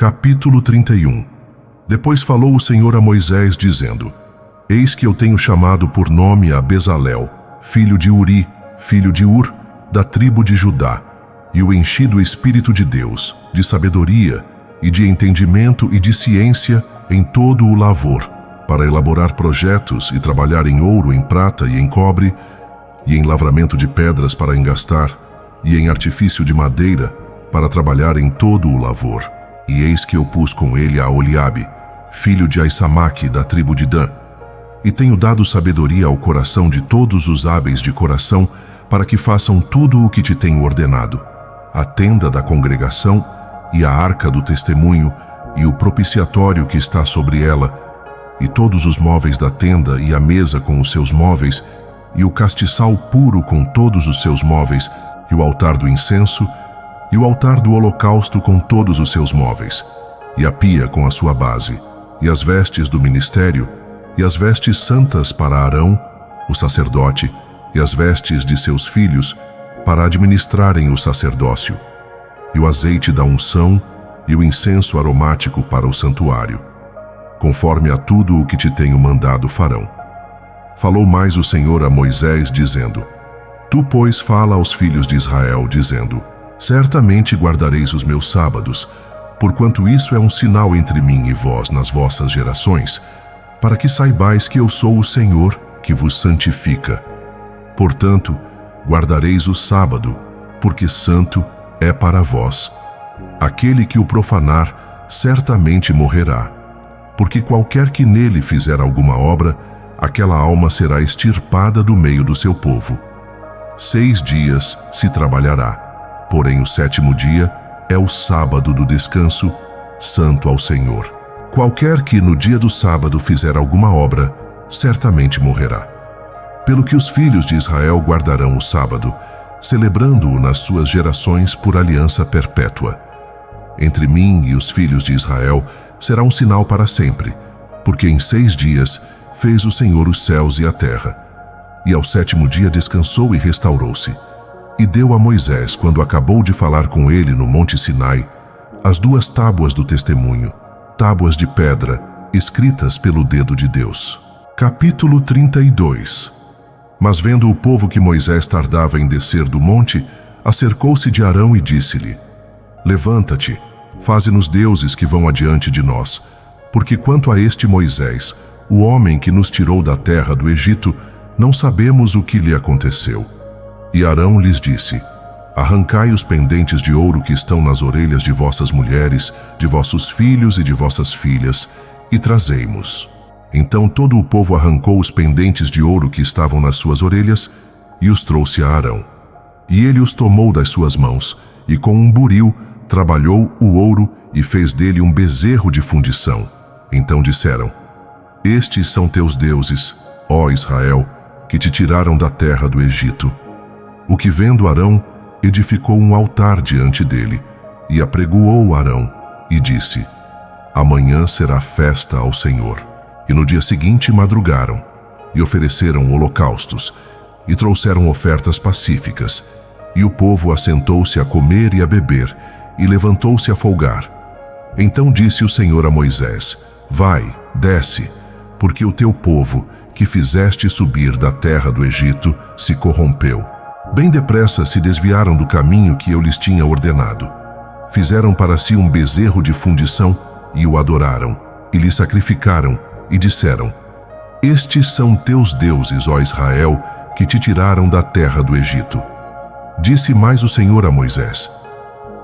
Capítulo 31. Depois falou o Senhor a Moisés, dizendo: Eis que eu tenho chamado por nome a Bezalel, filho de Uri, filho de Ur, da tribo de Judá, e o enchi do Espírito de Deus, de sabedoria, e de entendimento e de ciência em todo o lavor, para elaborar projetos e trabalhar em ouro, em prata e em cobre, e em lavramento de pedras para engastar, e em artifício de madeira, para trabalhar em todo o lavor. E eis que eu pus com ele a Oliabe, filho de Aissamaque, da tribo de Dan, e tenho dado sabedoria ao coração de todos os hábeis de coração, para que façam tudo o que te tenho ordenado: a tenda da congregação, e a arca do testemunho, e o propiciatório que está sobre ela, e todos os móveis da tenda, e a mesa com os seus móveis, e o castiçal puro com todos os seus móveis, e o altar do incenso, e o altar do holocausto com todos os seus móveis, e a pia com a sua base, e as vestes do ministério, e as vestes santas para Arão, o sacerdote, e as vestes de seus filhos, para administrarem o sacerdócio, e o azeite da unção, e o incenso aromático para o santuário. Conforme a tudo o que te tenho mandado farão. Falou mais o Senhor a Moisés, dizendo: Tu, pois, fala aos filhos de Israel, dizendo: Certamente guardareis os meus sábados, porquanto isso é um sinal entre mim e vós nas vossas gerações, para que saibais que eu sou o Senhor, que vos santifica. Portanto, guardareis o sábado, porque santo é para vós. Aquele que o profanar, certamente morrerá. Porque qualquer que nele fizer alguma obra, aquela alma será extirpada do meio do seu povo. 6 dias se trabalhará. Porém o 7º dia é o sábado do descanso, santo ao Senhor. Qualquer que no dia do sábado fizer alguma obra, certamente morrerá. Pelo que os filhos de Israel guardarão o sábado, celebrando-o nas suas gerações por aliança perpétua. Entre mim e os filhos de Israel será um sinal para sempre, porque em 6 dias fez o Senhor os céus e a terra. E ao 7º dia descansou e restaurou-se. E deu a Moisés, quando acabou de falar com ele no monte Sinai, as 2 tábuas do testemunho, tábuas de pedra, escritas pelo dedo de Deus. Capítulo 32. Mas vendo o povo que Moisés tardava em descer do monte, acercou-se de Arão e disse-lhe: Levanta-te, faze-nos deuses que vão adiante de nós, porque quanto a este Moisés, o homem que nos tirou da terra do Egito, não sabemos o que lhe aconteceu. E Arão lhes disse: Arrancai os pendentes de ouro que estão nas orelhas de vossas mulheres, de vossos filhos e de vossas filhas, e trazei-mos. Então todo o povo arrancou os pendentes de ouro que estavam nas suas orelhas, e os trouxe a Arão. E ele os tomou das suas mãos, e com um buril trabalhou o ouro e fez dele um bezerro de fundição. Então disseram: Estes são teus deuses, ó Israel, que te tiraram da terra do Egito. O que vendo Arão, edificou um altar diante dele, e apregoou Arão, e disse: Amanhã será festa ao Senhor. E no dia seguinte madrugaram, e ofereceram holocaustos, e trouxeram ofertas pacíficas, e o povo assentou-se a comer e a beber, e levantou-se a folgar. Então disse o Senhor a Moisés: Vai, desce, porque o teu povo, que fizeste subir da terra do Egito, se corrompeu. Bem depressa se desviaram do caminho que eu lhes tinha ordenado. Fizeram para si um bezerro de fundição e o adoraram, e lhe sacrificaram, e disseram: Estes são teus deuses, ó Israel, que te tiraram da terra do Egito. Disse mais o Senhor a Moisés: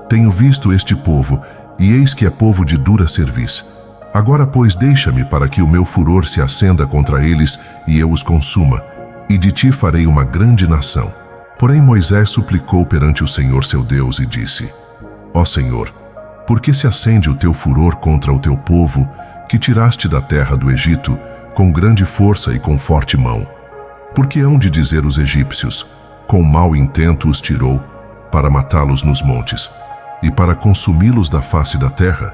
Tenho visto este povo, e eis que é povo de dura cerviz. Agora, pois, deixa-me para que o meu furor se acenda contra eles e eu os consuma, e de ti farei uma grande nação. Porém Moisés suplicou perante o Senhor seu Deus e disse: Ó Senhor, por que se acende o teu furor contra o teu povo, que tiraste da terra do Egito, com grande força e com forte mão? Porque hão de dizer os egípcios: Com mau intento os tirou, para matá-los nos montes, e para consumi-los da face da terra?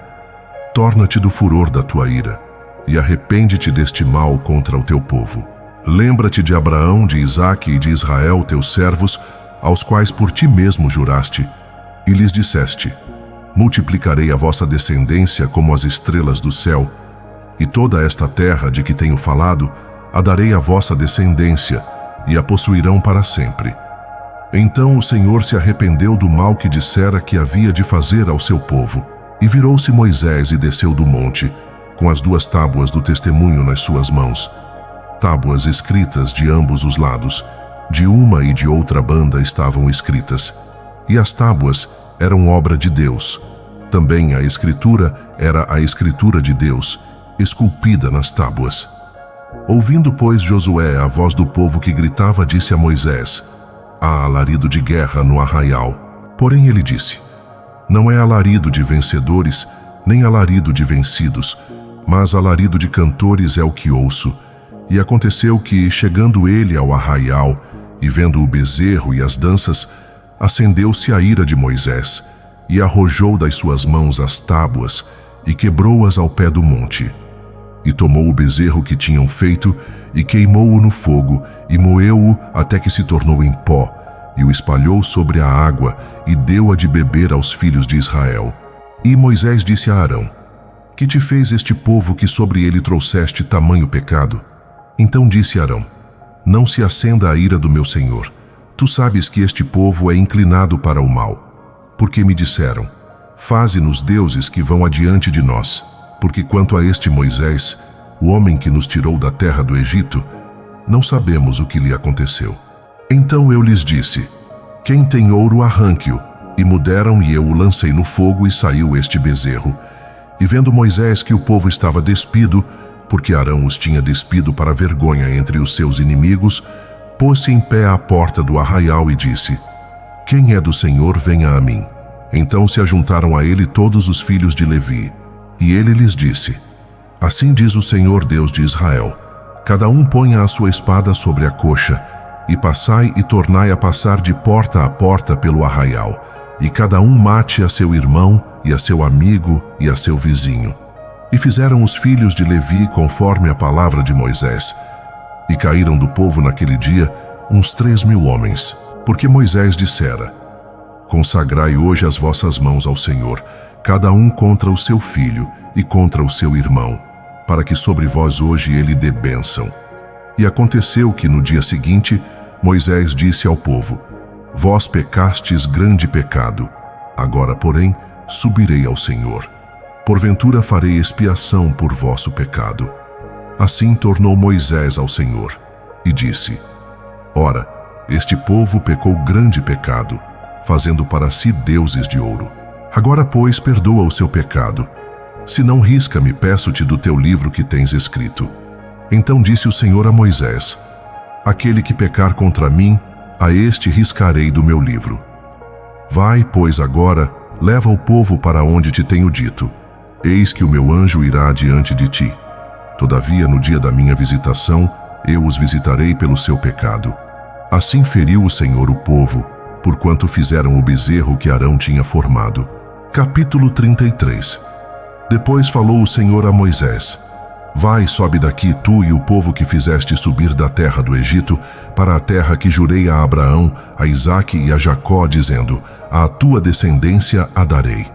Torna-te do furor da tua ira, e arrepende-te deste mal contra o teu povo. Lembra-te de Abraão, de Isaque e de Israel, teus servos, aos quais por ti mesmo juraste, e lhes disseste: multiplicarei a vossa descendência como as estrelas do céu, e toda esta terra de que tenho falado, a darei à vossa descendência, e a possuirão para sempre. Então o Senhor se arrependeu do mal que dissera que havia de fazer ao seu povo. E virou-se Moisés e desceu do monte, com as 2 tábuas do testemunho nas suas mãos. Tábuas escritas de ambos os lados, de uma e de outra banda estavam escritas. E as tábuas eram obra de Deus. Também a escritura era a escritura de Deus, esculpida nas tábuas. Ouvindo, pois, Josué a voz do povo que gritava, disse a Moisés: há alarido de guerra no arraial. Porém ele disse: não é alarido de vencedores, nem alarido de vencidos, mas alarido de cantores é o que ouço. E aconteceu que, chegando ele ao arraial, e vendo o bezerro e as danças, acendeu-se a ira de Moisés, e arrojou das suas mãos as tábuas, e quebrou-as ao pé do monte. E tomou o bezerro que tinham feito, e queimou-o no fogo, e moeu-o até que se tornou em pó, e o espalhou sobre a água, e deu-a de beber aos filhos de Israel. E Moisés disse a Arão: que te fez este povo que sobre ele trouxeste tamanho pecado? Então disse Arão: não se acenda a ira do meu senhor. Tu sabes que este povo é inclinado para o mal. Porque me disseram: faze-nos deuses que vão adiante de nós. Porque quanto a este Moisés, o homem que nos tirou da terra do Egito, não sabemos o que lhe aconteceu. Então eu lhes disse: quem tem ouro, arranque-o. E muderam, e eu o lancei no fogo, e saiu este bezerro. E vendo Moisés que o povo estava despido, porque Arão os tinha despido para vergonha entre os seus inimigos, pôs-se em pé à porta do arraial e disse: quem é do Senhor, venha a mim. Então se ajuntaram a ele todos os filhos de Levi. E ele lhes disse: assim diz o Senhor Deus de Israel: cada um ponha a sua espada sobre a coxa, e passai e tornai a passar de porta a porta pelo arraial, e cada um mate a seu irmão, e a seu amigo, e a seu vizinho. E fizeram os filhos de Levi conforme a palavra de Moisés. E caíram do povo naquele dia uns 3.000 homens, porque Moisés dissera: consagrai hoje as vossas mãos ao Senhor, cada um contra o seu filho e contra o seu irmão, para que sobre vós hoje ele dê bênção. E aconteceu que no dia seguinte Moisés disse ao povo: vós pecastes grande pecado. Agora, porém, subirei ao Senhor. Porventura farei expiação por vosso pecado. Assim tornou Moisés ao Senhor e disse: ora, este povo pecou grande pecado, fazendo para si deuses de ouro. Agora, pois, perdoa o seu pecado. Se não, risca-me, peço-te, do teu livro que tens escrito. Então disse o Senhor a Moisés: aquele que pecar contra mim, a este riscarei do meu livro. Vai, pois, agora, leva o povo para onde te tenho dito. Eis que o meu anjo irá adiante de ti. Todavia, no dia da minha visitação, eu os visitarei pelo seu pecado. Assim feriu o Senhor o povo, porquanto fizeram o bezerro que Arão tinha formado. Capítulo 33. Depois falou o Senhor a Moisés: vai, sobe daqui, tu e o povo que fizeste subir da terra do Egito, para a terra que jurei a Abraão, a Isaque e a Jacó, dizendo: à tua descendência a darei.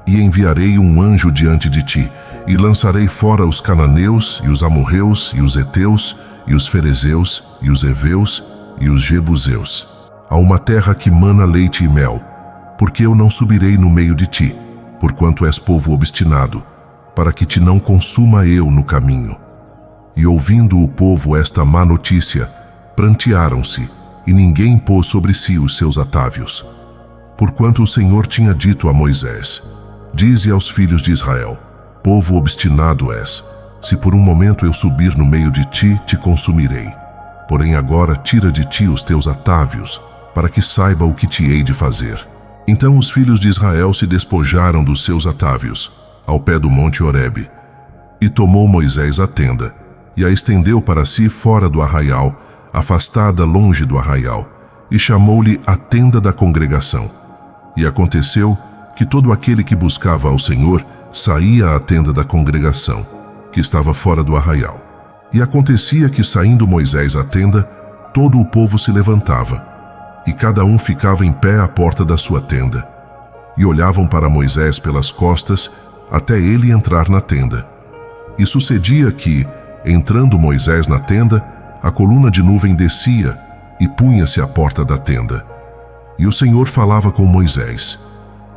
E enviarei um anjo diante de ti, e lançarei fora os cananeus, e os amorreus, e os heteus, e os ferezeus, e os heveus, e os jebuseus, a uma terra que mana leite e mel, porque eu não subirei no meio de ti, porquanto és povo obstinado, para que te não consuma eu no caminho. E ouvindo o povo esta má notícia, prantearam-se, e ninguém pôs sobre si os seus atávios. Porquanto o Senhor tinha dito a Moisés: dize aos filhos de Israel: povo obstinado és, se por um momento eu subir no meio de ti, te consumirei. Porém agora tira de ti os teus atávios, para que saiba o que te hei de fazer. Então os filhos de Israel se despojaram dos seus atávios, ao pé do monte Horebe. E tomou Moisés a tenda, e a estendeu para si fora do arraial, afastada longe do arraial, e chamou-lhe a tenda da congregação. E aconteceu que todo aquele que buscava ao Senhor saía à tenda da congregação, que estava fora do arraial. E acontecia que, saindo Moisés à tenda, todo o povo se levantava, e cada um ficava em pé à porta da sua tenda. e olhavam para Moisés pelas costas até ele entrar na tenda. E sucedia que, entrando Moisés na tenda, a coluna de nuvem descia e punha-se à porta da tenda. E o Senhor falava com Moisés.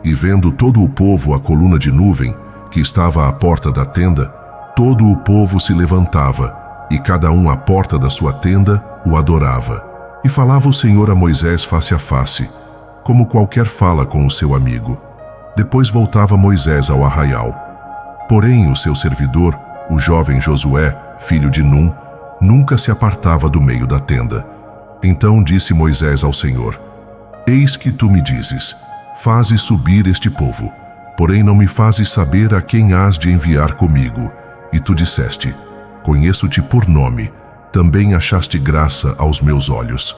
E vendo todo o povo a coluna de nuvem, que estava à porta da tenda, todo o povo se levantava, e cada um à porta da sua tenda o adorava. E falava o Senhor a Moisés face a face, como qualquer fala com o seu amigo. Depois voltava Moisés ao arraial. Porém o seu servidor, o jovem Josué, filho de Num, nunca se apartava do meio da tenda. Então disse Moisés ao Senhor: Eis que tu me dizes: fazes subir este povo, porém não me fazes saber a quem hás de enviar comigo. E tu disseste: conheço-te por nome, também achaste graça aos meus olhos.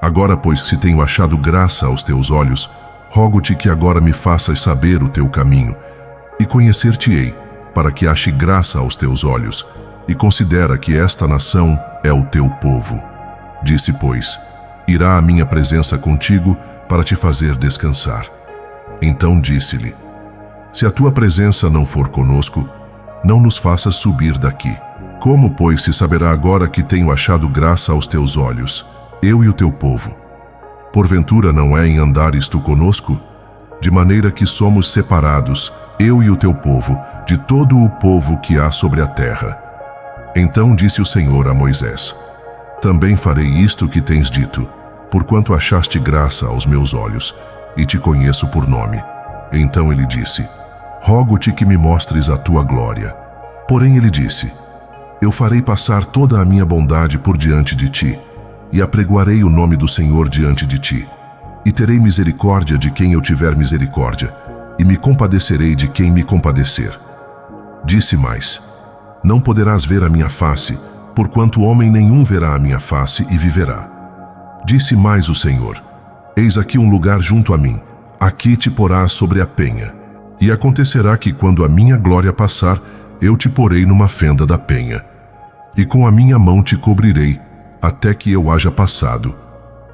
Agora, pois, se tenho achado graça aos teus olhos, rogo-te que agora me faças saber o teu caminho, e conhecer-te-ei, para que ache graça aos teus olhos, e considera que esta nação é o teu povo. Disse, pois: irá a minha presença contigo para te fazer descansar. Então disse-lhe: se a tua presença não for conosco, não nos faças subir daqui. Como, pois, se saberá agora que tenho achado graça aos teus olhos, eu e o teu povo? Porventura não é em andares tu conosco? De maneira que somos separados, eu e o teu povo, de todo o povo que há sobre a terra. Então disse o Senhor a Moisés: também farei isto que tens dito, porquanto achaste graça aos meus olhos, e te conheço por nome. Então ele disse: rogo-te que me mostres a tua glória. Porém ele disse: eu farei passar toda a minha bondade por diante de ti, e apregoarei o nome do Senhor diante de ti. E terei misericórdia de quem eu tiver misericórdia, e me compadecerei de quem me compadecer. Disse mais: não poderás ver a minha face, porquanto homem nenhum verá a minha face e viverá. Disse mais o Senhor: eis aqui um lugar junto a mim, aqui te porás sobre a penha. E acontecerá que quando a minha glória passar, eu te porei numa fenda da penha. E com a minha mão te cobrirei, até que eu haja passado.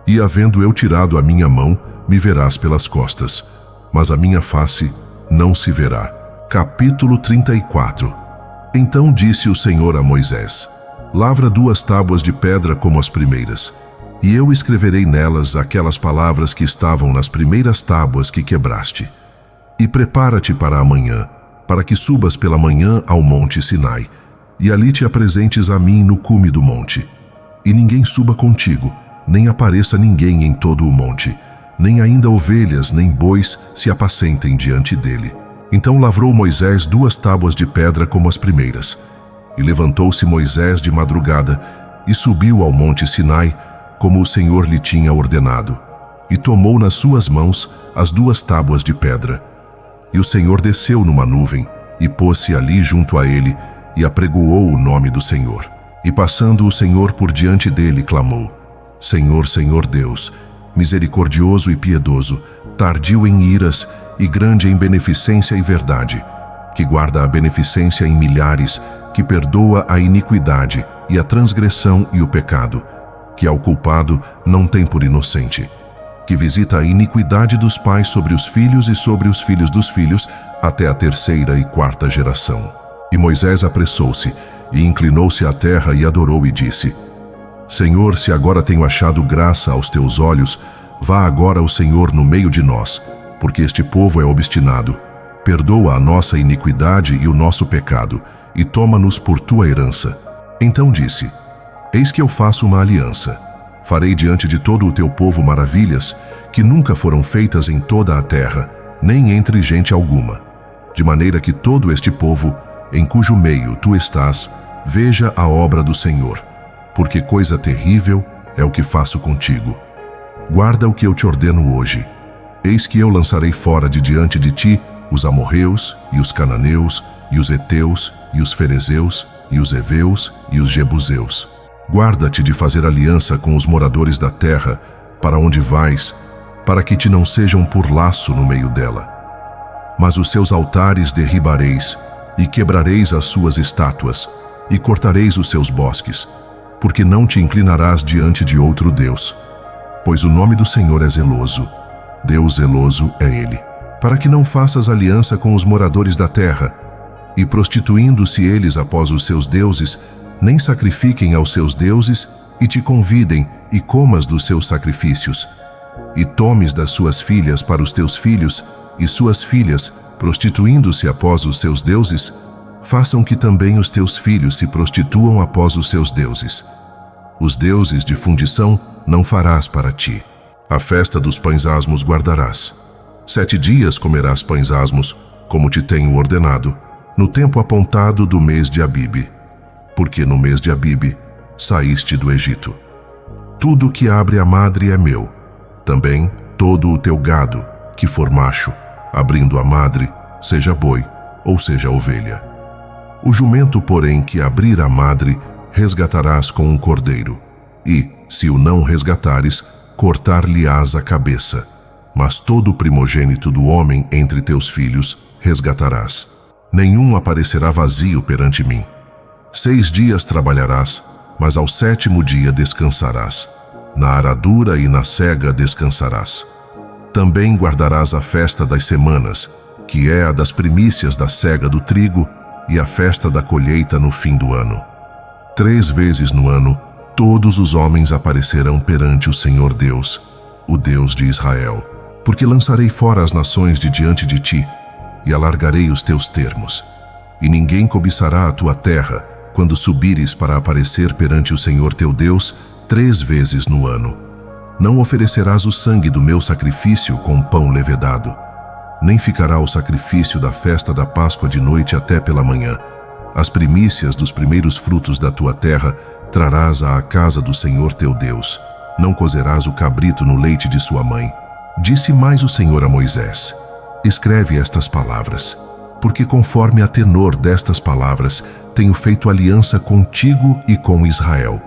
E havendo eu tirado a minha mão, me verás pelas costas, mas a minha face não se verá. Capítulo 34. Então disse o Senhor a Moisés: lavra 2 tábuas de pedra como as primeiras, e eu escreverei nelas aquelas palavras que estavam nas primeiras tábuas que quebraste. E prepara-te para amanhã, para que subas pela manhã ao monte Sinai, e ali te apresentes a mim no cume do monte. E ninguém suba contigo, nem apareça ninguém em todo o monte, nem ainda ovelhas nem bois se apacentem diante dele. Então lavrou Moisés 2 tábuas de pedra como as primeiras. E levantou-se Moisés de madrugada, e subiu ao monte Sinai, como o Senhor lhe tinha ordenado, e tomou nas suas mãos as 2 tábuas de pedra. E o Senhor desceu numa nuvem, e pôs-se ali junto a ele, e apregoou o nome do Senhor. E passando o Senhor por diante dele, clamou: Senhor, Senhor Deus, misericordioso e piedoso, tardio em iras e grande em beneficência e verdade, que guarda a beneficência em milhares, que perdoa a iniquidade e a transgressão e o pecado, que ao culpado não tem por inocente, que visita a iniquidade dos pais sobre os filhos e sobre os filhos dos filhos, até a 3ª e 4ª geração. E Moisés apressou-se, e inclinou-se à terra e adorou e disse: Senhor, se agora tenho achado graça aos teus olhos, vá agora o Senhor no meio de nós, porque este povo é obstinado. Perdoa a nossa iniquidade e o nosso pecado, e toma-nos por tua herança. Então disse: Eis que eu faço uma aliança. Farei diante de todo o teu povo maravilhas, que nunca foram feitas em toda a terra, nem entre gente alguma. De maneira que todo este povo, em cujo meio tu estás, veja a obra do Senhor, porque coisa terrível é o que faço contigo. Guarda o que eu te ordeno hoje. Eis que eu lançarei fora de diante de ti os amorreus, e os cananeus, e os heteus, e os ferezeus, e os heveus, e os jebuseus. Guarda-te de fazer aliança com os moradores da terra, para onde vais, para que te não sejam por laço no meio dela. Mas os seus altares derribareis, e quebrareis as suas estátuas, e cortareis os seus bosques, porque não te inclinarás diante de outro Deus. Pois o nome do Senhor é zeloso, Deus zeloso é Ele. para que não faças aliança com os moradores da terra, e prostituindo-se eles após os seus deuses, nem sacrifiquem aos seus deuses, e te convidem, e comas dos seus sacrifícios. E tomes das suas filhas para os teus filhos, e suas filhas, prostituindo-se após os seus deuses, façam que também os teus filhos se prostituam após os seus deuses. Os deuses de fundição não farás para ti. A festa dos pães asmos guardarás. 7 dias comerás pães asmos, como te tenho ordenado, no tempo apontado do mês de Abibe, porque no mês de Abibe saíste do Egito. Tudo que abre a madre é meu, também todo o teu gado, que for macho, abrindo a madre, seja boi ou seja ovelha. O jumento, porém, que abrir a madre, resgatarás com um cordeiro, e, se o não resgatares, cortar-lhe-ás a cabeça. Mas todo o primogênito do homem entre teus filhos resgatarás. Nenhum aparecerá vazio perante mim. 6 dias trabalharás, mas ao 7º dia descansarás. Na aradura e na sega descansarás. Também guardarás a festa das semanas, que é a das primícias da sega do trigo, e a festa da colheita no fim do ano. 3 vezes no ano, todos os homens aparecerão perante o Senhor Deus, o Deus de Israel. Porque lançarei fora as nações de diante de ti, e alargarei os teus termos. E ninguém cobiçará a tua terra, quando subires para aparecer perante o Senhor teu Deus 3 vezes no ano. Não oferecerás o sangue do meu sacrifício com pão levedado, nem ficará o sacrifício da festa da Páscoa de noite até pela manhã. As primícias dos primeiros frutos da tua terra trarás à casa do Senhor teu Deus. Não cozerás o cabrito no leite de sua mãe. Disse mais o Senhor a Moisés: escreve estas palavras, porque conforme a tenor destas palavras tenho feito aliança contigo e com Israel.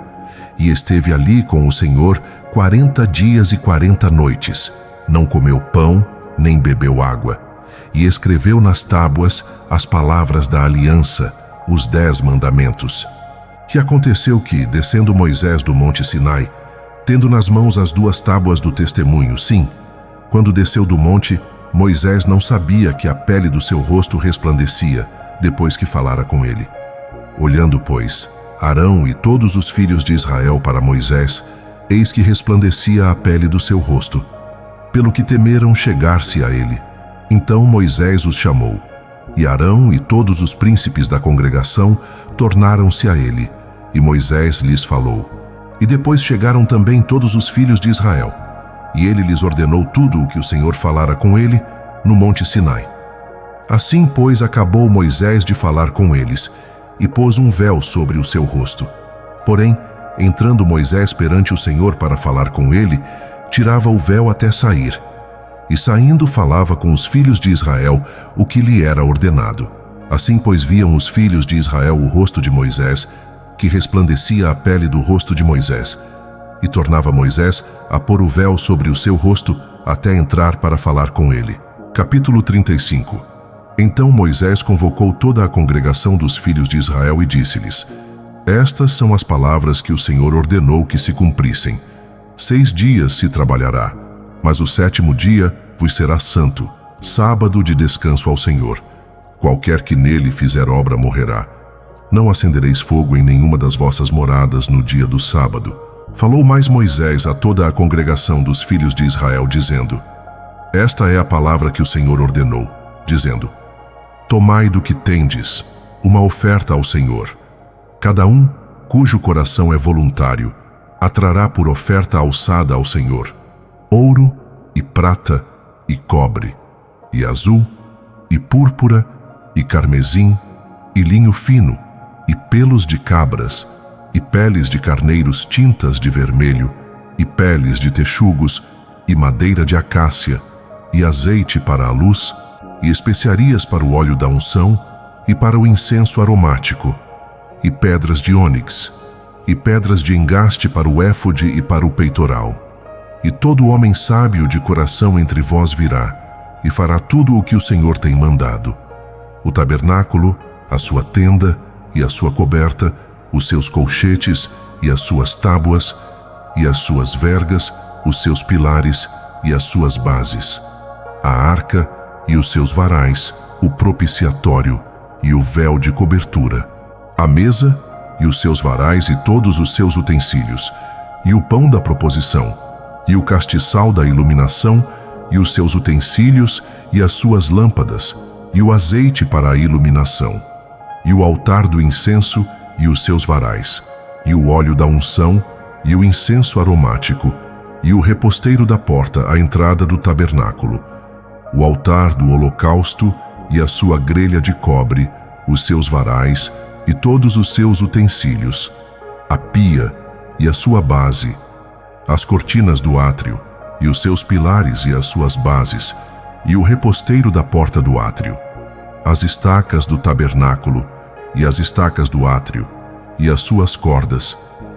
E esteve ali com o Senhor 40 dias e 40 noites. Não comeu pão, nem bebeu água. E escreveu nas tábuas as palavras da aliança, os 10 mandamentos. E aconteceu que, descendo Moisés do monte Sinai, tendo nas mãos as 2 tábuas do testemunho, sim, quando desceu do monte, Moisés não sabia que a pele do seu rosto resplandecia, depois que falara com ele. Olhando, pois, Arão e todos os filhos de Israel para Moisés, eis que resplandecia a pele do seu rosto, pelo que temeram chegar-se a ele. Então Moisés os chamou, e Arão e todos os príncipes da congregação tornaram-se a ele, e Moisés lhes falou. E depois chegaram também todos os filhos de Israel, e ele lhes ordenou tudo o que o Senhor falara com ele no monte Sinai. Assim, pois, acabou Moisés de falar com eles, e pôs um véu sobre o seu rosto. Porém, entrando Moisés perante o Senhor para falar com ele, tirava o véu até sair. E saindo falava com os filhos de Israel o que lhe era ordenado. Assim, pois, viam os filhos de Israel o rosto de Moisés, que resplandecia a pele do rosto de Moisés. E tornava Moisés a pôr o véu sobre o seu rosto até entrar para falar com ele. Capítulo 35. Então Moisés convocou toda a congregação dos filhos de Israel e disse-lhes: estas são as palavras que o Senhor ordenou que se cumprissem. 6 dias se trabalhará, mas o 7º dia vos será santo, sábado de descanso ao Senhor. Qualquer que nele fizer obra morrerá. Não acendereis fogo em nenhuma das vossas moradas no dia do sábado. Falou mais Moisés a toda a congregação dos filhos de Israel, dizendo: esta é a palavra que o Senhor ordenou, dizendo: tomai do que tendes uma oferta ao Senhor. Cada um, cujo coração é voluntário, atrará por oferta alçada ao Senhor ouro e prata e cobre, e azul, e púrpura, e carmesim, e linho fino, e pelos de cabras, e peles de carneiros tintas de vermelho, e peles de texugos, e madeira de acácia, e azeite para a luz, e especiarias para o óleo da unção, e para o incenso aromático, e pedras de ônix, e pedras de engaste para o éfode e para o peitoral. E todo homem sábio de coração entre vós virá, e fará tudo o que o Senhor tem mandado: o tabernáculo, a sua tenda e a sua coberta, os seus colchetes e as suas tábuas, e as suas vergas, os seus pilares e as suas bases, a arca e os seus varais, o propiciatório e o véu de cobertura, a mesa e os seus varais e todos os seus utensílios, e o pão da proposição, e o castiçal da iluminação, e os seus utensílios, e as suas lâmpadas, e o azeite para a iluminação, e o altar do incenso, e os seus varais, e o óleo da unção, e o incenso aromático, e o reposteiro da porta à entrada do tabernáculo, o altar do holocausto, e a sua grelha de cobre, os seus varais, e todos os seus utensílios, a pia e a sua base, as cortinas do átrio, e os seus pilares e as suas bases, e o reposteiro da porta do átrio, as estacas do tabernáculo, e as estacas do átrio, e as suas cordas,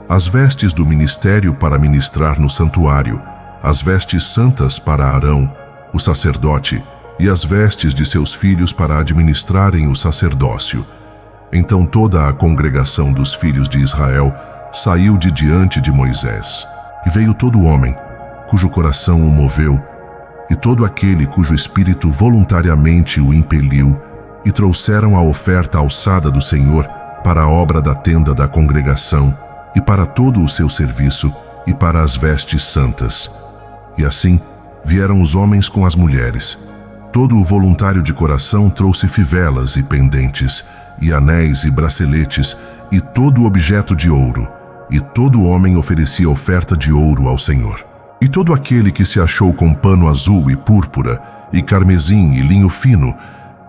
as vestes do ministério para ministrar no santuário, as vestes santas para Arão, o sacerdote, e as vestes de seus filhos para administrarem o sacerdócio. Então toda a congregação dos filhos de Israel saiu de diante de Moisés. E veio todo homem, cujo coração o moveu, e todo aquele cujo espírito voluntariamente o impeliu, e trouxeram a oferta alçada do Senhor para a obra da tenda da congregação, e para todo o seu serviço, e para as vestes santas. E assim vieram os homens com as mulheres. Todo o voluntário de coração trouxe fivelas e pendentes, e anéis e braceletes, e todo objeto de ouro, e todo homem oferecia oferta de ouro ao Senhor. E todo aquele que se achou com pano azul e púrpura, e carmesim e linho fino,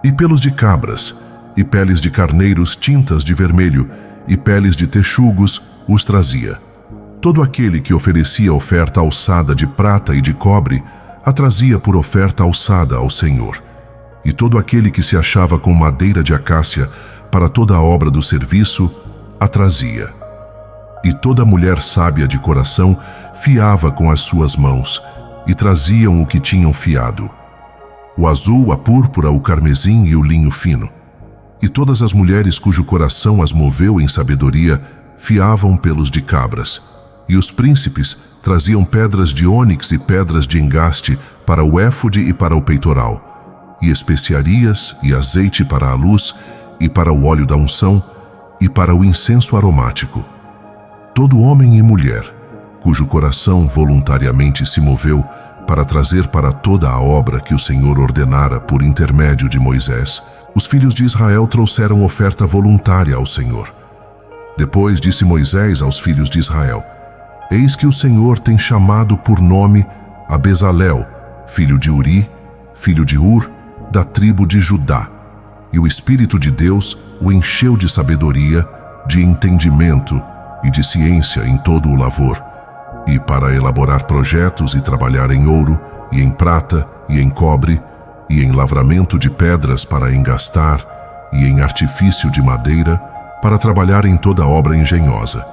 e pelos de cabras, e peles de carneiros tintas de vermelho, e peles de texugos, os trazia. Todo aquele que oferecia oferta alçada de prata e de cobre, a trazia por oferta alçada ao Senhor. E todo aquele que se achava com madeira de acácia, para toda a obra do serviço, a trazia. E toda mulher sábia de coração fiava com as suas mãos, e traziam o que tinham fiado: o azul, a púrpura, o carmesim e o linho fino. E todas as mulheres cujo coração as moveu em sabedoria fiavam pelos de cabras. E os príncipes traziam pedras de ônix e pedras de engaste para o éfode e para o peitoral, e especiarias e azeite para a luz, e para o óleo da unção, e para o incenso aromático. Todo homem e mulher, cujo coração voluntariamente se moveu para trazer para toda a obra que o Senhor ordenara por intermédio de Moisés, os filhos de Israel trouxeram oferta voluntária ao Senhor. Depois disse Moisés aos filhos de Israel: Eis que o Senhor tem chamado por nome a Bezalel, filho de Uri, filho de Ur, da tribo de Judá. E o Espírito de Deus o encheu de sabedoria, de entendimento e de ciência em todo o lavor, e para elaborar projetos e trabalhar em ouro, e em prata, e em cobre, e em lavramento de pedras para engastar, e em artifício de madeira, para trabalhar em toda obra engenhosa.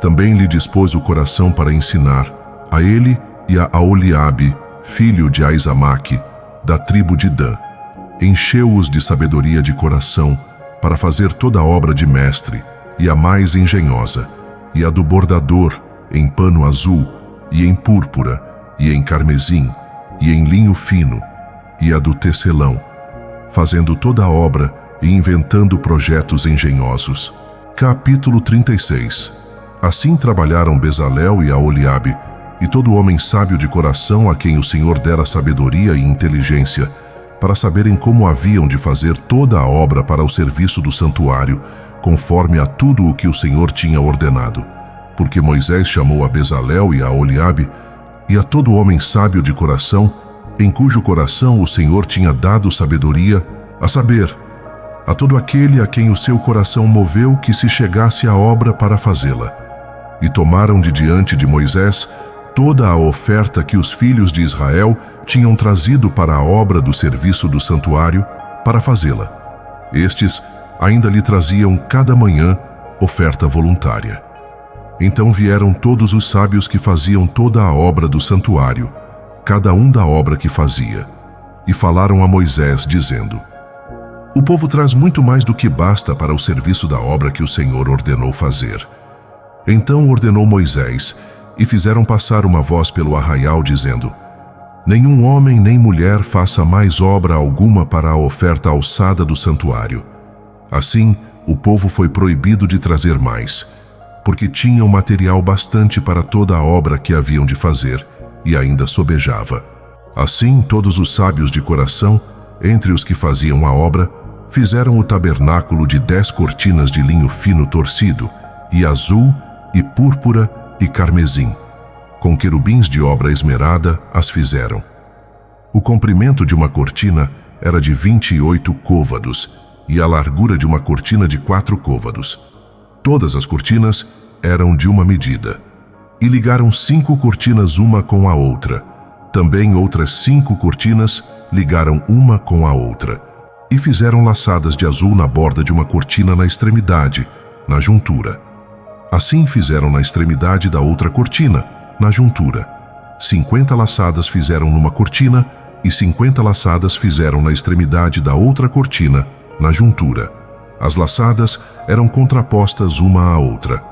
Também lhe dispôs o coração para ensinar, a ele e a Aholiabe, filho de Aizamaque, da tribo de Dan. Encheu-os de sabedoria de coração, para fazer toda a obra de mestre, e a mais engenhosa, e a do bordador, em pano azul, e em púrpura, e em carmesim, e em linho fino, e a do tecelão, fazendo toda a obra e inventando projetos engenhosos. Capítulo 36. Assim trabalharam Bezalel e Aholiabe, e todo homem sábio de coração a quem o Senhor dera sabedoria e inteligência, para saberem como haviam de fazer toda a obra para o serviço do santuário, conforme a tudo o que o Senhor tinha ordenado. Porque Moisés chamou a Bezalel e a Aholiabe, e a todo homem sábio de coração, em cujo coração o Senhor tinha dado sabedoria, a saber, a todo aquele a quem o seu coração moveu que se chegasse à obra para fazê-la. E tomaram de diante de Moisés toda a oferta que os filhos de Israel tinham trazido para a obra do serviço do santuário, para fazê-la. Estes ainda lhe traziam cada manhã oferta voluntária. Então vieram todos os sábios que faziam toda a obra do santuário, cada um da obra que fazia, e falaram a Moisés, dizendo: O povo traz muito mais do que basta para o serviço da obra que o Senhor ordenou fazer. Então ordenou Moisés, e fizeram passar uma voz pelo arraial, dizendo: Nenhum homem nem mulher faça mais obra alguma para a oferta alçada do santuário. Assim, o povo foi proibido de trazer mais, porque tinham material bastante para toda a obra que haviam de fazer, e ainda sobejava. Assim, todos os sábios de coração, entre os que faziam a obra, fizeram o tabernáculo de 10 cortinas de linho fino torcido, e azul, e púrpura, e carmesim. Com querubins de obra esmerada as fizeram. O comprimento de uma cortina era de 28 côvados, e a largura de uma cortina de 4 côvados. Todas as cortinas eram de uma medida. E ligaram 5 cortinas uma com a outra. Também outras 5 cortinas ligaram uma com a outra. E fizeram laçadas de azul na borda de uma cortina na extremidade, na juntura. Assim fizeram na extremidade da outra cortina, na juntura. 50 laçadas fizeram numa cortina, e 50 laçadas fizeram na extremidade da outra cortina, na juntura. As laçadas eram contrapostas uma à outra.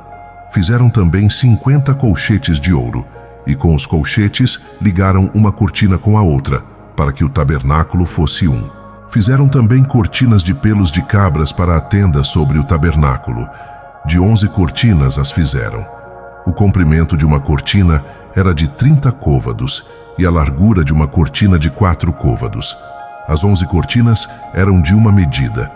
Fizeram também 50 colchetes de ouro, e com os colchetes ligaram uma cortina com a outra, para que o tabernáculo fosse um. Fizeram também cortinas de pelos de cabras para a tenda sobre o tabernáculo. De 11 cortinas as fizeram. O comprimento de uma cortina era de 30 côvados, e a largura de uma cortina de 4 côvados. As 11 cortinas eram de uma medida,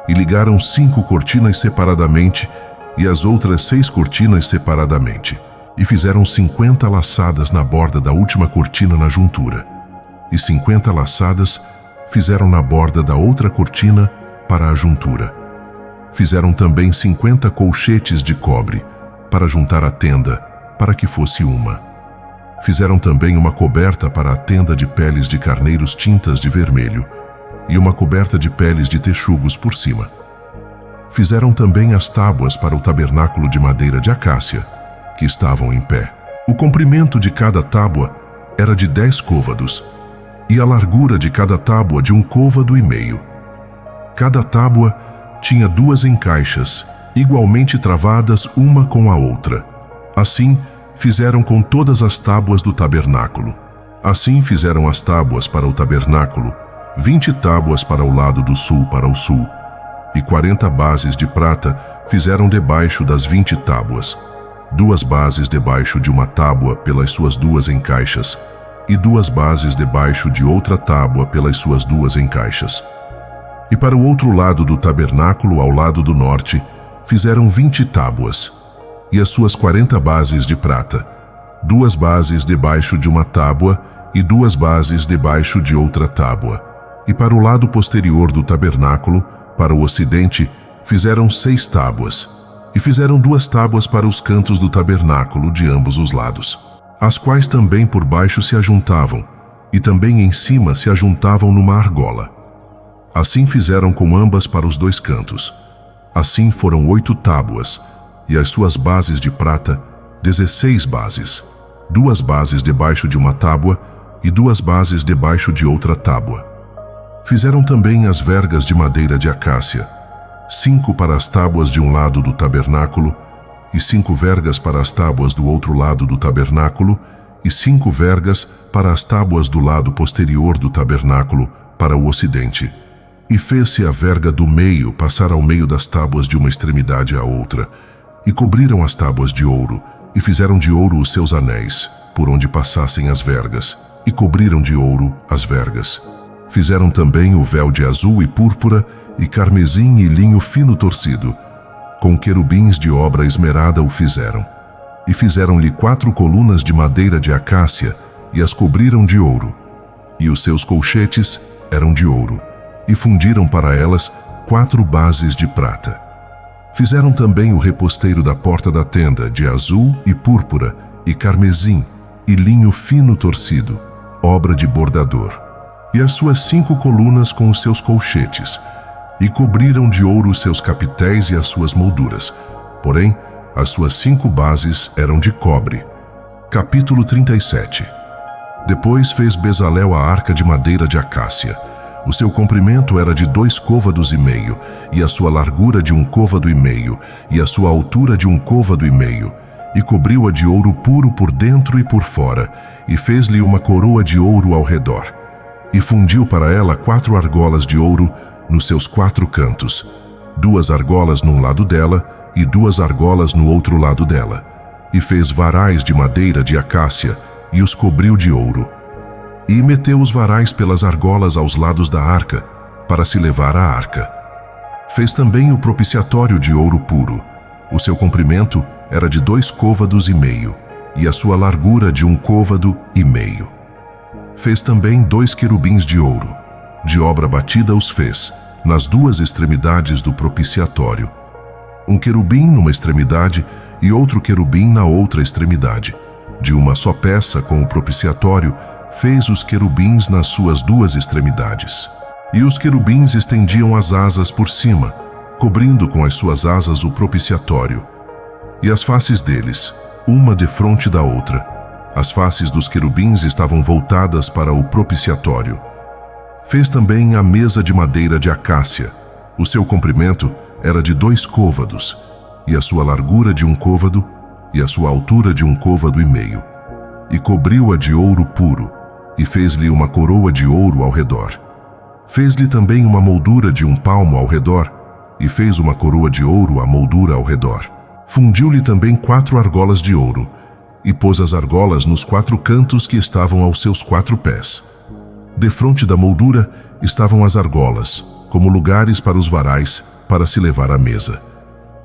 e ligaram 5 cortinas separadamente, e as outras 6 cortinas separadamente. E fizeram 50 laçadas na borda da última cortina na juntura, e 50 laçadas fizeram na borda da outra cortina para a juntura. Fizeram também 50 colchetes de cobre, para juntar a tenda, para que fosse uma. Fizeram também uma coberta para a tenda de peles de carneiros tintas de vermelho, e uma coberta de peles de texugos por cima. Fizeram também as tábuas para o tabernáculo de madeira de acácia, que estavam em pé. O comprimento de cada tábua era de 10 côvados, e a largura de cada tábua de 1 côvado e meio. Cada tábua tinha 2 encaixas, igualmente travadas uma com a outra. Assim, fizeram com todas as tábuas do tabernáculo. Assim fizeram as tábuas para o tabernáculo, 20 tábuas para o lado do sul para o sul, e 40 bases de prata fizeram debaixo das 20 tábuas, 2 bases debaixo de uma tábua pelas suas 2 encaixas, e 2 bases debaixo de outra tábua pelas suas 2 encaixas. E para o outro lado do tabernáculo, ao lado do norte, fizeram 20 tábuas, e as suas 40 bases de prata, 2 bases debaixo de uma tábua e 2 bases debaixo de outra tábua. E para o lado posterior do tabernáculo, para o ocidente, fizeram 6 tábuas, e fizeram 2 tábuas para os cantos do tabernáculo de ambos os lados, as quais também por baixo se ajuntavam, e também em cima se ajuntavam numa argola. Assim fizeram com ambas para os 2 cantos. Assim foram 8 tábuas, e as suas bases de prata, 16 bases, 2 bases debaixo de uma tábua e 2 bases debaixo de outra tábua. Fizeram também as vergas de madeira de acácia, 5 para as tábuas de um lado do tabernáculo, e 5 vergas para as tábuas do outro lado do tabernáculo, e 5 vergas para as tábuas do lado posterior do tabernáculo, para o ocidente. E fez-se a verga do meio passar ao meio das tábuas de uma extremidade à outra, e cobriram as tábuas de ouro, e fizeram de ouro os seus anéis, por onde passassem as vergas, e cobriram de ouro as vergas. Fizeram também o véu de azul e púrpura, e carmesim e linho fino torcido. Com querubins de obra esmerada o fizeram. E fizeram-lhe 4 colunas de madeira de acácia, e as cobriram de ouro. E os seus colchetes eram de ouro, e fundiram para elas 4 bases de prata. Fizeram também o reposteiro da porta da tenda de azul e púrpura, e carmesim, e linho fino torcido, obra de bordador. E as suas 5 colunas com os seus colchetes, e cobriram de ouro os seus capitéis e as suas molduras. Porém, as suas 5 bases eram de cobre. Capítulo 37. Depois fez Bezalel a arca de madeira de acácia. O seu comprimento era de 2 côvados e meio, e a sua largura de 1 côvado e meio, e a sua altura de 1 côvado e meio, e cobriu-a de ouro puro por dentro e por fora, e fez-lhe uma coroa de ouro ao redor. E fundiu para ela 4 argolas de ouro nos seus 4 cantos, 2 argolas num lado dela e 2 argolas no outro lado dela. E fez varais de madeira de acácia e os cobriu de ouro. E meteu os varais pelas argolas aos lados da arca, para se levar a arca. Fez também o propiciatório de ouro puro. O seu comprimento era de 2 côvados e meio, e a sua largura de 1 côvado e meio. Fez também 2 querubins de ouro. De obra batida os fez, nas 2 extremidades do propiciatório. Um querubim numa extremidade e outro querubim na outra extremidade. De uma só peça com o propiciatório, fez os querubins nas suas 2 extremidades. E os querubins estendiam as asas por cima, cobrindo com as suas asas o propiciatório. E as faces deles, uma defronte da outra. As faces dos querubins estavam voltadas para o propiciatório. Fez também a mesa de madeira de acácia. O seu comprimento era de 2 côvados, e a sua largura de 1 côvado, e a sua altura de 1 côvado e meio. E cobriu-a de ouro puro, e fez-lhe uma coroa de ouro ao redor. Fez-lhe também uma moldura de 1 palmo ao redor, e fez uma coroa de ouro à moldura ao redor. Fundiu-lhe também 4 argolas de ouro, e pôs as argolas nos 4 cantos que estavam aos seus 4 pés. Defronte da moldura estavam as argolas, como lugares para os varais, para se levar à mesa.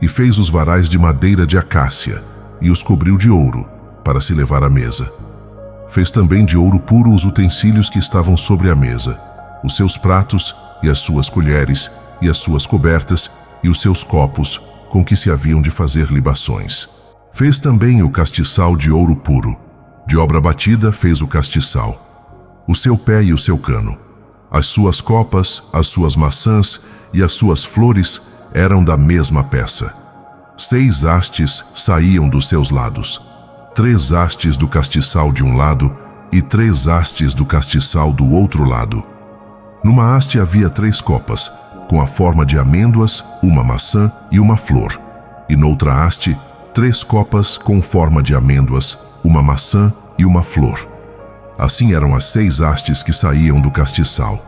E fez os varais de madeira de acácia, e os cobriu de ouro, para se levar à mesa. Fez também de ouro puro os utensílios que estavam sobre a mesa, os seus pratos, e as suas colheres, e as suas cobertas, e os seus copos, com que se haviam de fazer libações. Fez também o castiçal de ouro puro. De obra batida fez o castiçal, o seu pé e o seu cano. As suas copas, as suas maçãs e as suas flores eram da mesma peça. 6 hastes saíam dos seus lados. 3 hastes do castiçal de um lado e 3 hastes do castiçal do outro lado. Numa haste havia 3 copas, com a forma de amêndoas, uma maçã e uma flor. E noutra haste, 3 copas com forma de amêndoas, uma maçã e uma flor. Assim eram as 6 hastes que saíam do castiçal.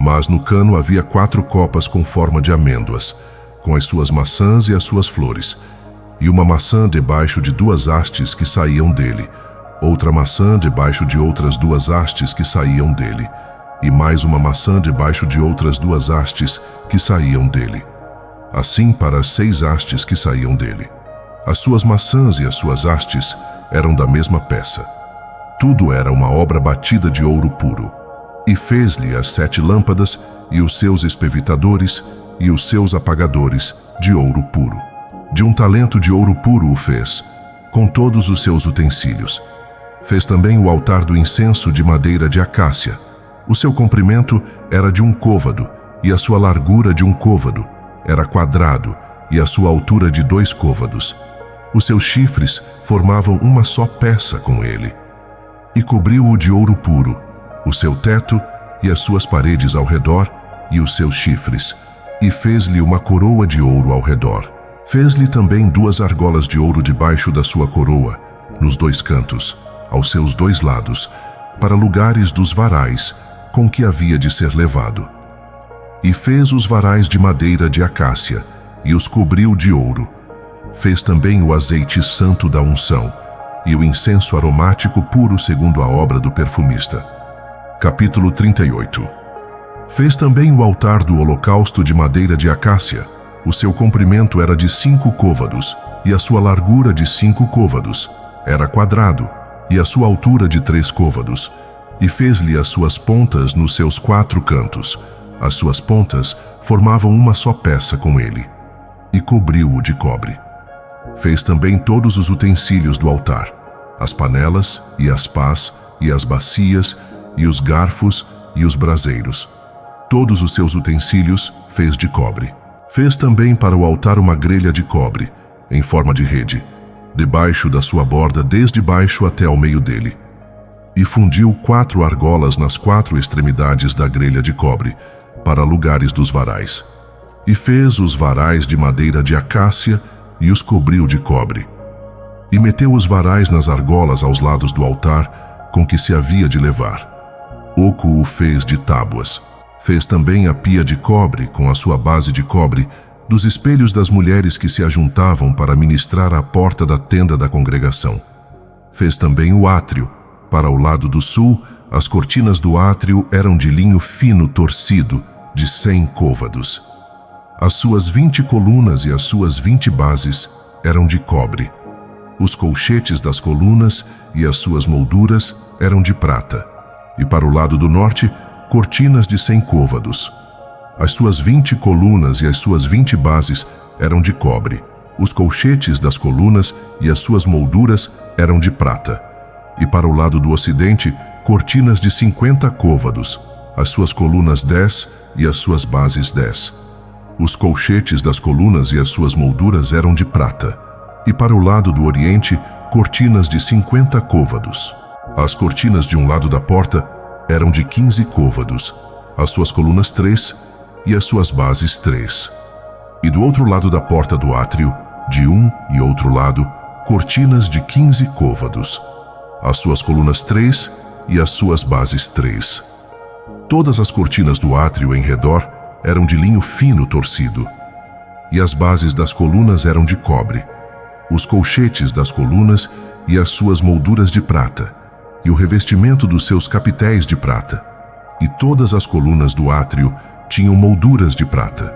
Mas no cano havia 4 copas com forma de amêndoas, com as suas maçãs e as suas flores, e uma maçã debaixo de 2 hastes que saíam dele, outra maçã debaixo de outras 2 hastes que saíam dele, e mais uma maçã debaixo de outras 2 hastes que saíam dele. Assim para as 6 hastes que saíam dele. As suas maçãs e as suas hastes eram da mesma peça. Tudo era uma obra batida de ouro puro. E fez-lhe as 7 lâmpadas e os seus espevitadores e os seus apagadores de ouro puro. De 1 talento de ouro puro o fez, com todos os seus utensílios. Fez também o altar do incenso de madeira de acácia. O seu comprimento era de 1 côvado, e a sua largura de 1 côvado. Era quadrado, e a sua altura de 2 côvados. Os seus chifres formavam uma só peça com ele. E cobriu-o de ouro puro, o seu teto e as suas paredes ao redor, e os seus chifres, e fez-lhe uma coroa de ouro ao redor. Fez-lhe também 2 argolas de ouro debaixo da sua coroa, nos 2 cantos, aos seus 2 lados, para lugares dos varais, com que havia de ser levado. E fez os varais de madeira de acácia, e os cobriu de ouro. Fez também o azeite santo da unção, e o incenso aromático puro segundo a obra do perfumista. Capítulo 38. Fez também o altar do holocausto de madeira de acácia. O seu comprimento era de 5 côvados, e a sua largura de 5 côvados. Era quadrado, e a sua altura de 3 côvados. E fez-lhe as suas pontas nos seus 4 cantos. As suas pontas formavam uma só peça com ele. E cobriu-o de cobre. Fez também todos os utensílios do altar, as panelas e as pás e as bacias e os garfos e os braseiros. Todos os seus utensílios fez de cobre. Fez também para o altar uma grelha de cobre, em forma de rede, debaixo da sua borda desde baixo até ao meio dele. E fundiu 4 argolas nas 4 extremidades da grelha de cobre, para lugares dos varais. E fez os varais de madeira de acácia, e os cobriu de cobre. E meteu os varais nas argolas aos lados do altar com que se havia de levar. Oco o fez de tábuas. Fez também a pia de cobre com a sua base de cobre, dos espelhos das mulheres que se ajuntavam para ministrar à porta da tenda da congregação. Fez também o átrio. Para o lado do sul, as cortinas do átrio eram de linho fino torcido, de 100 côvados. As suas 20 colunas e as suas 20 bases eram de cobre. Os colchetes das colunas e as suas molduras eram de prata. E para o lado do norte, cortinas de 100 côvados. As suas 20 colunas e as suas 20 bases eram de cobre. Os colchetes das colunas e as suas molduras eram de prata. E para o lado do ocidente, cortinas de 50 côvados. As suas colunas 10 e as suas bases 10. Os colchetes das colunas e as suas molduras eram de prata. E para o lado do oriente, cortinas de 50 côvados. As cortinas de um lado da porta eram de 15 côvados, as suas colunas 3 e as suas bases 3. E do outro lado da porta do átrio, de um e outro lado, cortinas de 15 côvados, as suas colunas 3 e as suas bases 3. Todas as cortinas do átrio em redor eram de linho fino torcido, e as bases das colunas eram de cobre, os colchetes das colunas e as suas molduras de prata, e o revestimento dos seus capitéis de prata. E todas as colunas do átrio tinham molduras de prata.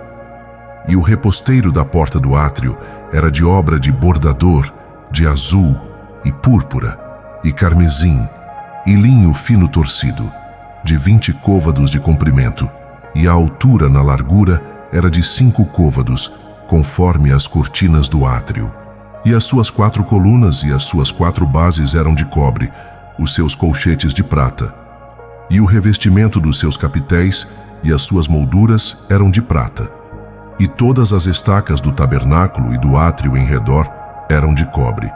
E o reposteiro da porta do átrio era de obra de bordador, de azul e púrpura, e carmesim, e linho fino torcido, de 20 côvados de comprimento, e a altura na largura era de 5 côvados, conforme as cortinas do átrio. E as suas 4 colunas e as suas 4 bases eram de cobre, os seus colchetes de prata. E o revestimento dos seus capitéis e as suas molduras eram de prata. E todas as estacas do tabernáculo e do átrio em redor eram de cobre.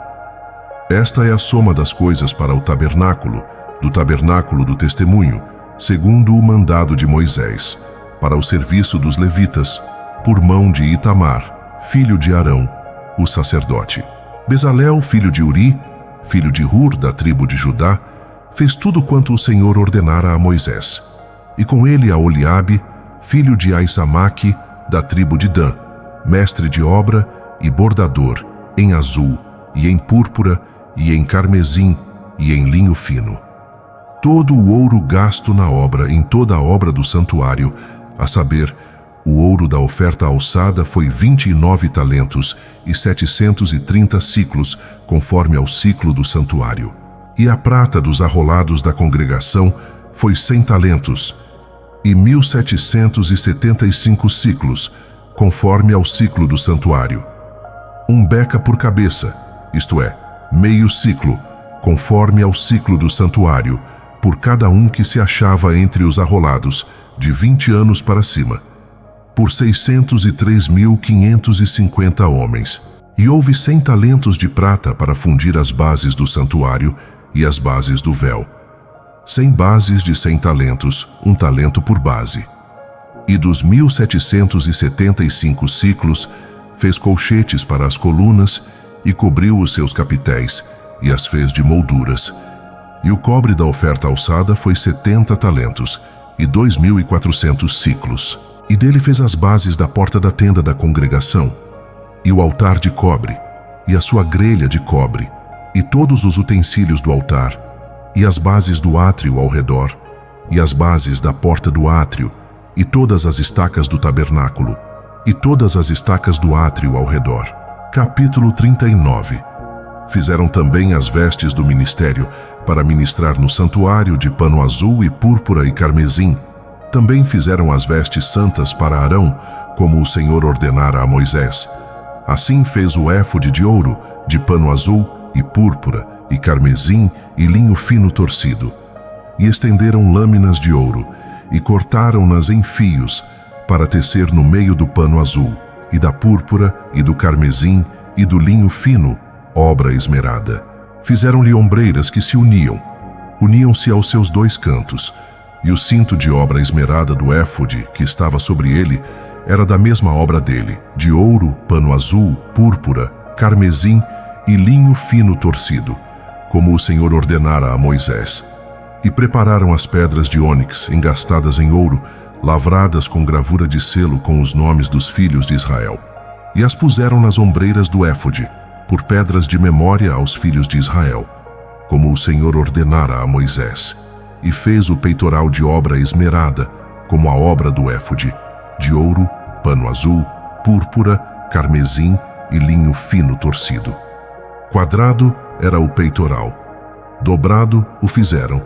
Esta é a soma das coisas para o tabernáculo, do tabernáculo do testemunho, segundo o mandado de Moisés, para o serviço dos levitas, por mão de Itamar, filho de Arão, o sacerdote. Bezalel, filho de Uri, filho de Hur, da tribo de Judá, fez tudo quanto o Senhor ordenara a Moisés. E com ele a Oliabe, filho de Aisamaque, da tribo de Dan, mestre de obra e bordador, em azul, e em púrpura, e em carmesim, e em linho fino. Todo o ouro gasto na obra, em toda a obra do santuário, a saber, o ouro da oferta alçada foi 29 talentos e 730 siclos, conforme ao ciclo do santuário. E a prata dos arrolados da congregação foi 100 talentos e 1.775 siclos, conforme ao ciclo do santuário. 1 beca por cabeça, isto é, meio ciclo, conforme ao ciclo do santuário, por cada um que se achava entre os arrolados, de 20 anos para cima, por 603.550 homens. E houve 100 talentos de prata para fundir as bases do santuário e as bases do véu. 100 bases de 100 talentos, 1 talento por base. E dos 1.775 siclos, fez colchetes para as colunas e cobriu os seus capitéis e as fez de molduras. E o cobre da oferta alçada foi 70 talentos e 2.400 siclos. E dele fez as bases da porta da tenda da congregação, e o altar de cobre, e a sua grelha de cobre, e todos os utensílios do altar, e as bases do átrio ao redor, e as bases da porta do átrio, e todas as estacas do tabernáculo, e todas as estacas do átrio ao redor. Capítulo 39. Fizeram também as vestes do ministério para ministrar no santuário de pano azul e púrpura e carmesim. Também fizeram as vestes santas para Arão, como o Senhor ordenara a Moisés. Assim fez o éfode de ouro, de pano azul e púrpura e carmesim e linho fino torcido. E estenderam lâminas de ouro e cortaram-nas em fios para tecer no meio do pano azul e da púrpura e do carmesim e do linho fino, obra esmerada. Fizeram-lhe ombreiras que se uniam-se aos seus 2 cantos. E o cinto de obra esmerada do éfode que estava sobre ele era da mesma obra dele, de ouro, pano azul, púrpura, carmesim e linho fino torcido, como o Senhor ordenara a Moisés. E prepararam as pedras de ônix engastadas em ouro, lavradas com gravura de selo com os nomes dos filhos de Israel. E as puseram nas ombreiras do éfode, por pedras de memória aos filhos de Israel, como o Senhor ordenara a Moisés. E fez o peitoral de obra esmerada, como a obra do éfode, de ouro, pano azul, púrpura, carmesim e linho fino torcido. Quadrado era o peitoral. Dobrado o fizeram,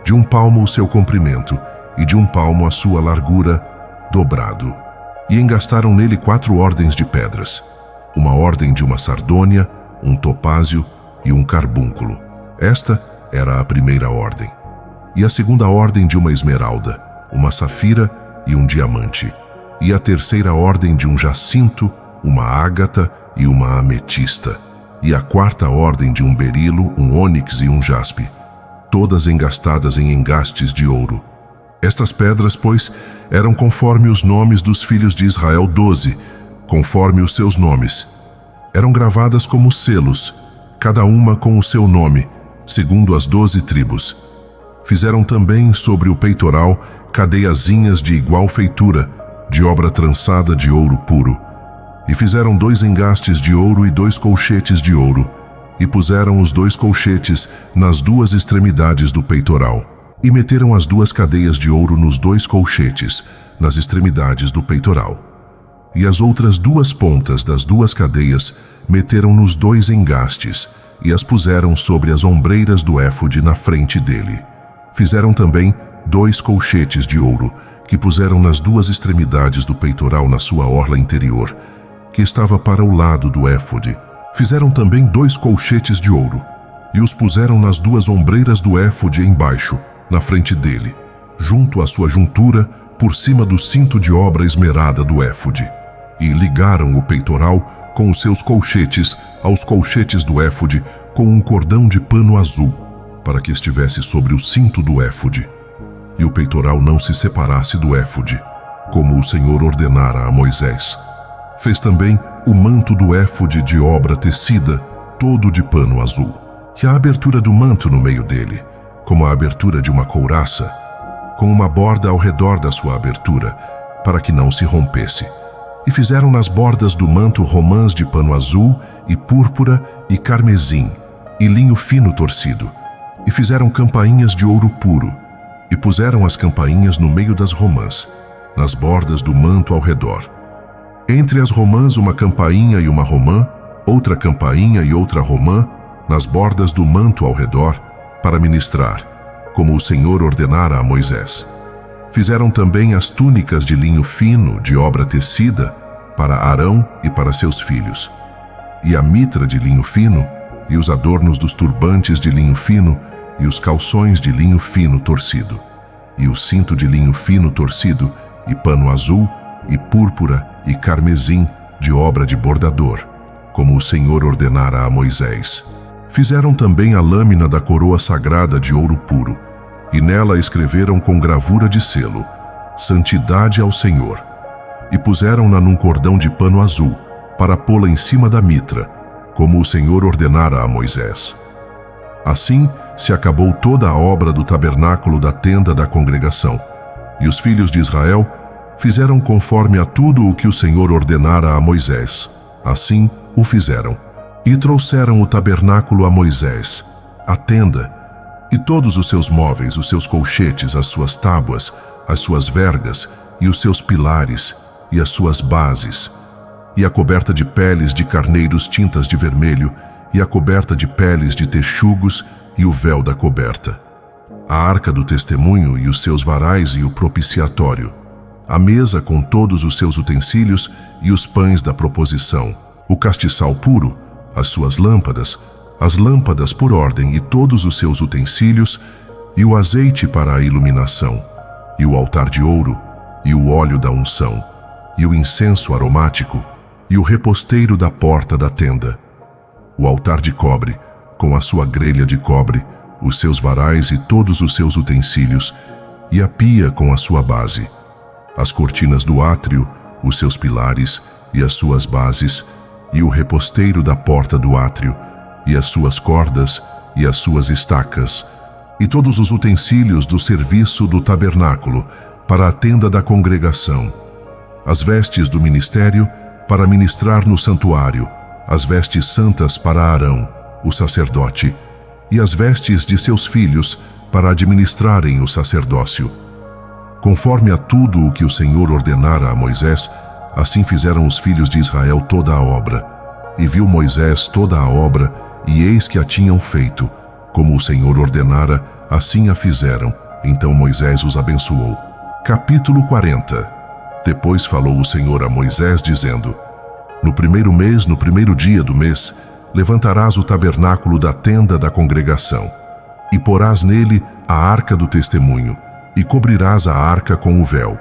de 1 palmo o seu comprimento, e de 1 palmo a sua largura, dobrado. E engastaram nele 4 ordens de pedras, uma ordem de uma sardônia, um topázio e um carbúnculo. Esta era a primeira ordem. E a segunda ordem de uma esmeralda, uma safira e um diamante. E a terceira ordem de um jacinto, uma ágata e uma ametista. E a quarta ordem de um berilo, um ônix e um jaspe, todas engastadas em engastes de ouro. Estas pedras, pois, eram conforme os nomes dos filhos de Israel 12, conforme os seus nomes. Eram gravadas como selos, cada uma com o seu nome, segundo as 12 tribos. Fizeram também sobre o peitoral cadeiazinhas de igual feitura, de obra trançada de ouro puro. E fizeram 2 engastes de ouro e 2 colchetes de ouro, e puseram os 2 colchetes nas 2 extremidades do peitoral. E meteram as 2 cadeias de ouro nos 2 colchetes, nas extremidades do peitoral. E as outras 2 pontas das 2 cadeias meteram nos 2 engastes, e as puseram sobre as ombreiras do éfode na frente dele. Fizeram também 2 colchetes de ouro, que puseram nas 2 extremidades do peitoral na sua orla interior, que estava para o lado do éfode. Fizeram também 2 colchetes de ouro, e os puseram nas 2 ombreiras do éfode embaixo, na frente dele, junto à sua juntura, por cima do cinto de obra esmerada do éfode. E ligaram o peitoral com os seus colchetes aos colchetes do éfode com um cordão de pano azul, para que estivesse sobre o cinto do éfode. E o peitoral não se separasse do éfode, como o Senhor ordenara a Moisés. Fez também o manto do éfode de obra tecida, todo de pano azul, e a abertura do manto no meio dele, como a abertura de uma couraça, com uma borda ao redor da sua abertura, para que não se rompesse. E fizeram nas bordas do manto romãs de pano azul, e púrpura, e carmesim, e linho fino torcido. E fizeram campainhas de ouro puro, e puseram as campainhas no meio das romãs, nas bordas do manto ao redor. Entre as romãs uma campainha e uma romã, outra campainha e outra romã, nas bordas do manto ao redor, para ministrar, como o Senhor ordenara a Moisés. Fizeram também as túnicas de linho fino, de obra tecida, para Arão e para seus filhos, e a mitra de linho fino, e os adornos dos turbantes de linho fino, e os calções de linho fino torcido, e o cinto de linho fino torcido, e pano azul, e púrpura, e carmesim, de obra de bordador, como o Senhor ordenara a Moisés. Fizeram também a lâmina da coroa sagrada de ouro puro, e nela escreveram com gravura de selo, Santidade ao Senhor, e puseram-na num cordão de pano azul, para pô-la em cima da mitra, como o Senhor ordenara a Moisés. Assim se acabou toda a obra do tabernáculo da tenda da congregação, e os filhos de Israel fizeram conforme a tudo o que o Senhor ordenara a Moisés. Assim o fizeram. E trouxeram o tabernáculo a Moisés, a tenda, e todos os seus móveis, os seus colchetes, as suas tábuas, as suas vergas, e os seus pilares, e as suas bases, e a coberta de peles de carneiros tintas de vermelho, e a coberta de peles de texugos, e o véu da coberta, a arca do testemunho e os seus varais e o propiciatório, a mesa com todos os seus utensílios e os pães da proposição, o castiçal puro, as suas lâmpadas, as lâmpadas por ordem e todos os seus utensílios, e o azeite para a iluminação, e o altar de ouro, e o óleo da unção, e o incenso aromático, e o reposteiro da porta da tenda, o altar de cobre, com a sua grelha de cobre, os seus varais e todos os seus utensílios, e a pia com a sua base, as cortinas do átrio, os seus pilares e as suas bases, e o reposteiro da porta do átrio, e as suas cordas, e as suas estacas, e todos os utensílios do serviço do tabernáculo, para a tenda da congregação, as vestes do ministério, para ministrar no santuário, as vestes santas para Arão, o sacerdote, e as vestes de seus filhos, para administrarem o sacerdócio. Conforme a tudo o que o Senhor ordenara a Moisés, assim fizeram os filhos de Israel toda a obra. E viu Moisés toda a obra, e eis que a tinham feito. Como o Senhor ordenara, assim a fizeram. Então Moisés os abençoou. Capítulo 40. Depois falou o Senhor a Moisés, dizendo: No primeiro mês, no primeiro dia do mês, levantarás o tabernáculo da tenda da congregação, e porás nele a arca do testemunho, e cobrirás a arca com o véu,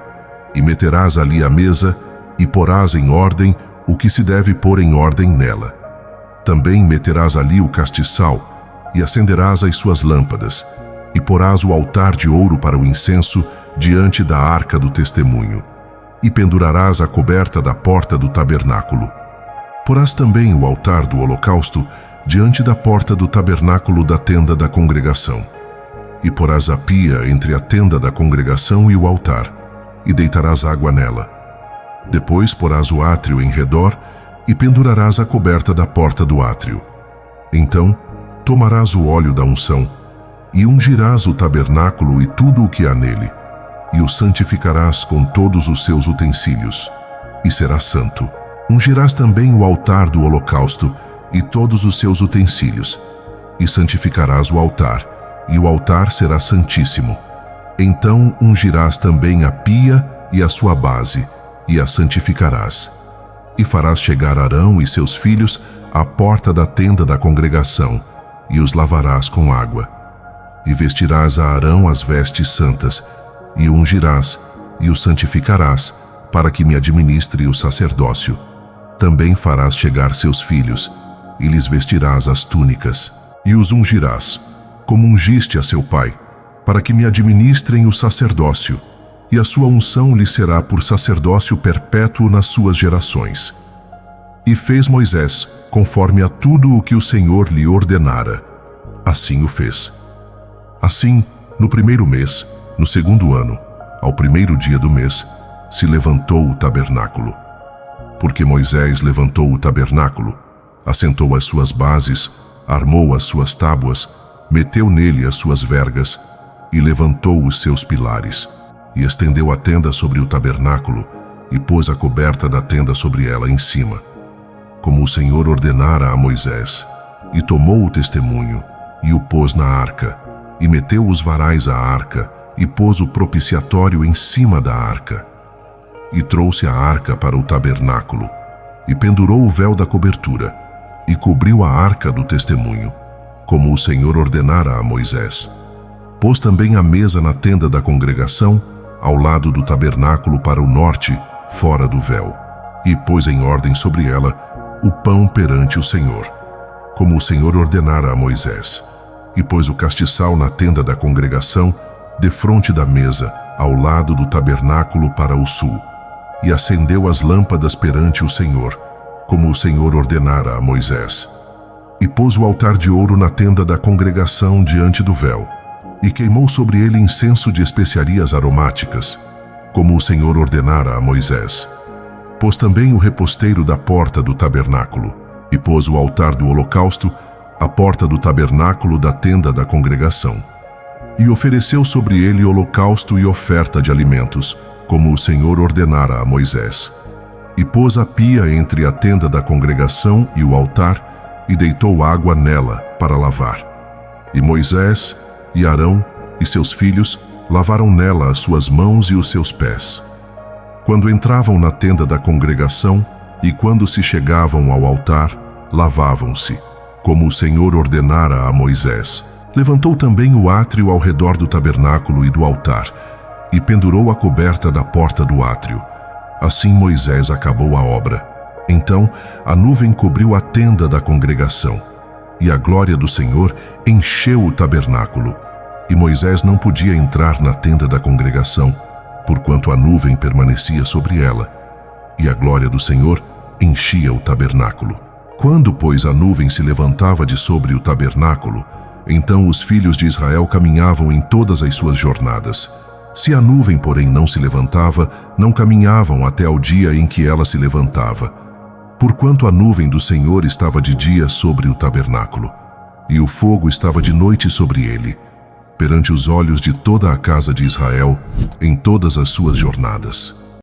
e meterás ali a mesa, e porás em ordem o que se deve pôr em ordem nela. Também meterás ali o castiçal, e acenderás as suas lâmpadas, e porás o altar de ouro para o incenso diante da arca do testemunho, e pendurarás a coberta da porta do tabernáculo. Porás também o altar do holocausto diante da porta do tabernáculo da tenda da congregação. E porás a pia entre a tenda da congregação e o altar, e deitarás água nela. Depois porás o átrio em redor, e pendurarás a coberta da porta do átrio. Então tomarás o óleo da unção, e ungirás o tabernáculo e tudo o que há nele, e o santificarás com todos os seus utensílios, e será santo. Ungirás também o altar do holocausto e todos os seus utensílios, e santificarás o altar, e o altar será santíssimo. Então ungirás também a pia e a sua base, e a santificarás. E farás chegar Arão e seus filhos à porta da tenda da congregação, e os lavarás com água. E vestirás a Arão as vestes santas, e o ungirás, e o santificarás, para que me administre o sacerdócio. Também farás chegar seus filhos, e lhes vestirás as túnicas, e os ungirás, como ungiste a seu pai, para que me administrem o sacerdócio, e a sua unção lhe será por sacerdócio perpétuo nas suas gerações. E fez Moisés, conforme a tudo o que o Senhor lhe ordenara. Assim o fez. Assim, no primeiro mês, no segundo ano, ao primeiro dia do mês, se levantou o tabernáculo. Porque Moisés levantou o tabernáculo, assentou as suas bases, armou as suas tábuas, meteu nele as suas vergas, e levantou os seus pilares, e estendeu a tenda sobre o tabernáculo, e pôs a coberta da tenda sobre ela em cima, como o Senhor ordenara a Moisés, e tomou o testemunho, e o pôs na arca, e meteu os varais à arca, e pôs o propiciatório em cima da arca. E trouxe a arca para o tabernáculo, e pendurou o véu da cobertura, e cobriu a arca do testemunho, como o Senhor ordenara a Moisés. Pôs também a mesa na tenda da congregação, ao lado do tabernáculo para o norte, fora do véu, e pôs em ordem sobre ela o pão perante o Senhor, como o Senhor ordenara a Moisés. E pôs o castiçal na tenda da congregação, defronte da mesa, ao lado do tabernáculo para o sul, e acendeu as lâmpadas perante o Senhor, como o Senhor ordenara a Moisés. E pôs o altar de ouro na tenda da congregação diante do véu, e queimou sobre ele incenso de especiarias aromáticas, como o Senhor ordenara a Moisés. Pôs também o reposteiro da porta do tabernáculo, e pôs o altar do holocausto à porta do tabernáculo da tenda da congregação. E ofereceu sobre ele holocausto e oferta de alimentos, como o Senhor ordenara a Moisés. E pôs a pia entre a tenda da congregação e o altar, e deitou água nela para lavar. E Moisés e Arão e seus filhos lavaram nela as suas mãos e os seus pés. Quando entravam na tenda da congregação e quando se chegavam ao altar, lavavam-se, como o Senhor ordenara a Moisés. Levantou também o átrio ao redor do tabernáculo e do altar, e pendurou a coberta da porta do átrio. Assim Moisés acabou a obra. Então a nuvem cobriu a tenda da congregação, e a glória do Senhor encheu o tabernáculo. E Moisés não podia entrar na tenda da congregação, porquanto a nuvem permanecia sobre ela, e a glória do Senhor enchia o tabernáculo. Quando, pois, a nuvem se levantava de sobre o tabernáculo, então os filhos de Israel caminhavam em todas as suas jornadas. Se a nuvem, porém, não se levantava, não caminhavam até ao dia em que ela se levantava. Porquanto a nuvem do Senhor estava de dia sobre o tabernáculo, e o fogo estava de noite sobre ele, perante os olhos de toda a casa de Israel, em todas as suas jornadas.